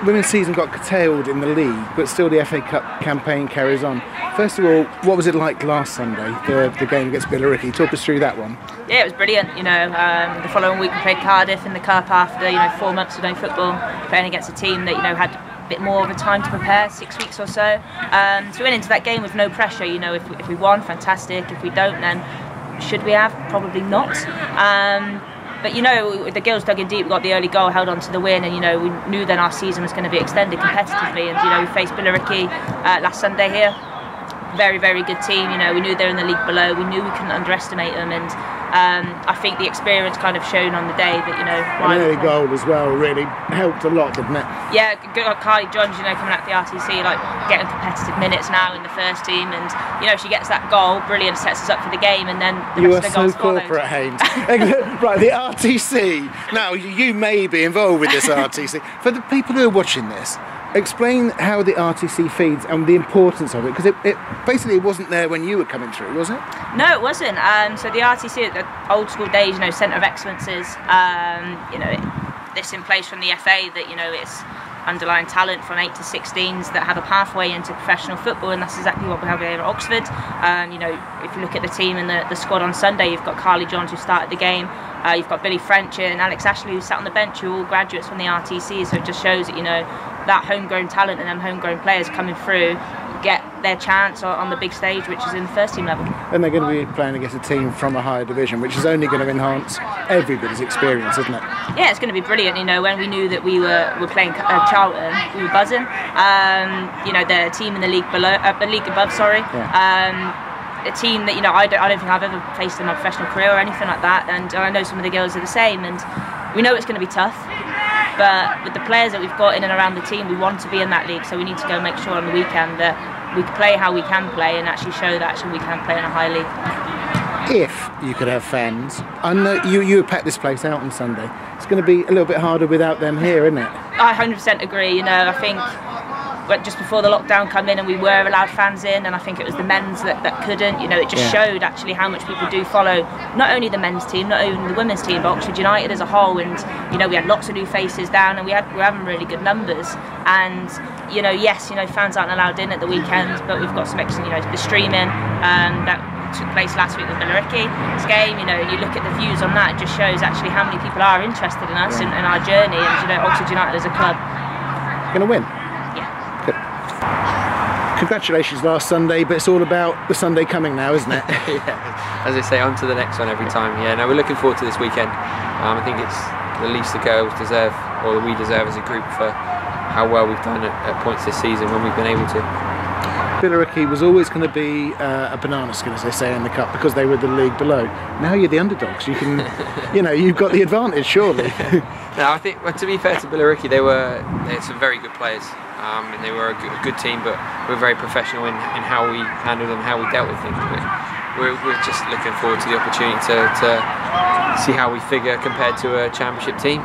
women's season got curtailed in the league, but still the FA Cup campaign carries on. First of all, what was it like last Sunday, the game against Billericay? Talk us through that one. Yeah, it was brilliant. You know, the following week we played Cardiff in the Cup after 4 months of no football, playing against a team that had a bit more of a time to prepare, 6 weeks or so. So we went into that game with no pressure. If we won, fantastic. If we don't, then should we have? Probably not. But the girls dug in deep. We got the early goal, held on to the win, and we knew then our season was going to be extended competitively. And we faced Billericay last Sunday here. Very, very good team. We knew they were in the league below. We knew we couldn't underestimate them, and I think the experience kind of shown on the day that an early goal as well really helped a lot, didn't it? Yeah, good like Carly Johns, coming out the RTC, like getting competitive minutes now in the first team, and she gets that goal, brilliant, sets us up for the game, and then the rest of the goals followed. You are so corporate, Haynes. Right, the RTC. Now you may be involved with this RTC. For the people who are watching this, explain how the RTC feeds and the importance of it, because it basically wasn't there when you were coming through, was it? No, it wasn't. So the RTC at the old school days, Centre of Excellences, this in place from the FA that it's underlying talent from 8 to 16s that have a pathway into professional football, and that's exactly what we have here at Oxford. If you look at the team and the squad on Sunday, you've got Carly Johns who started the game, you've got Billy French and Alex Ashley who sat on the bench, who are all graduates from the RTC, so it just shows that that homegrown talent and them homegrown players coming through get their chance on the big stage, which is in the first team level. And they're going to be playing against a team from a higher division, which is only going to enhance everybody's experience, isn't it? Yeah, it's going to be brilliant. When we knew that we were playing Charlton, we were buzzing. The team in the league below, the league above, sorry. Yeah. A team that I don't think I've ever faced in my professional career or anything like that, and I know some of the girls are the same, and we know it's going to be tough. But with the players that we've got in and around the team, we want to be in that league, so we need to go make sure on the weekend that we can play how we can play and actually show that we can play in a high league. If you could have fans, I know you packed this place out on Sunday. It's going to be a little bit harder without them here, isn't it? I 100% agree. I think just before the lockdown come in and we were allowed fans in, and I think it was the men's that couldn't. It just showed actually how much people do follow not only the men's team, not only the women's team, but Oxford United as a whole. And we had lots of new faces down, and we're having really good numbers. And yes, fans aren't allowed in at the weekend, but we've got some excellent, the streaming that took place last week with Billericay's game. You look at the views on that, it just shows actually how many people are interested in us and our journey. And Oxford United as a club, going to win. Congratulations last Sunday, but it's all about the Sunday coming now, isn't it? Yeah, as I say, on to the next one every time. Yeah, no, we're looking forward to this weekend. I think it's the least the girls deserve, or we deserve as a group, for how well we've done at points this season when we've been able to. Billericay was always going to be a banana skin, as they say in the cup, because they were the league below. Now you're the underdogs. You can, you've got the advantage, surely. No, I think, well, to be fair to Billericay, they had some very good players. And they were a good team, but we're very professional in how we handled them, how we dealt with things. We're just looking forward to the opportunity to see how we figure compared to a championship team.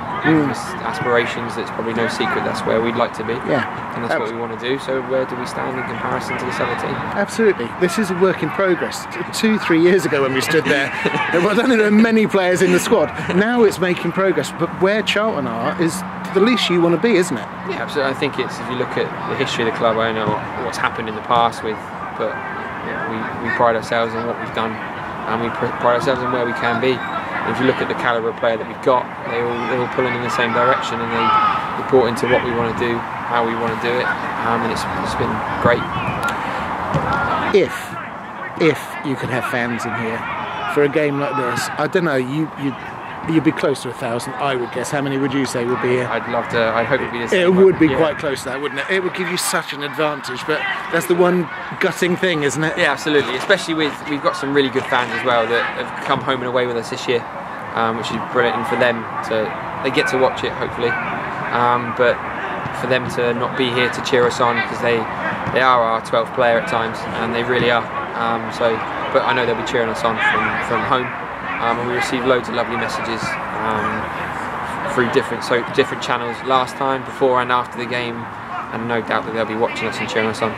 Aspirations, it's probably no secret that's where we'd like to be. Yeah, and that's what we want to do. So where do we stand in comparison to this other team? Absolutely. This is a work in progress. 2-3 years ago when we stood there, there were many players in the squad. Now it's making progress, but where Charlton are is the least you want to be, isn't it? Yeah, absolutely. I think it's, if you look at the history of the club, I know what's happened in the past but we pride ourselves in what we've done, and we pride ourselves in where we can be. If you look at the calibre of player that we've got, they're all pulling in the same direction, and they brought into what we want to do, how we want to do it, and it's been great. If you could have fans in here for a game like this, I don't know, you'd be close to 1,000, I would guess. How many would you say would be here? I'd hope it'd be the same. It would be quite close to that, wouldn't it? It would give you such an advantage, but that's the one gutting thing, isn't it? Yeah, absolutely. Especially we've got some really good fans as well that have come home and away with us this year, which is brilliant, and for them they get to watch it, hopefully. But for them to not be here to cheer us on, because they are our 12th player at times, and they really are. But I know they'll be cheering us on from home. And we received loads of lovely messages through different channels last time, before and after the game, and no doubt that they'll be watching us and cheering us on.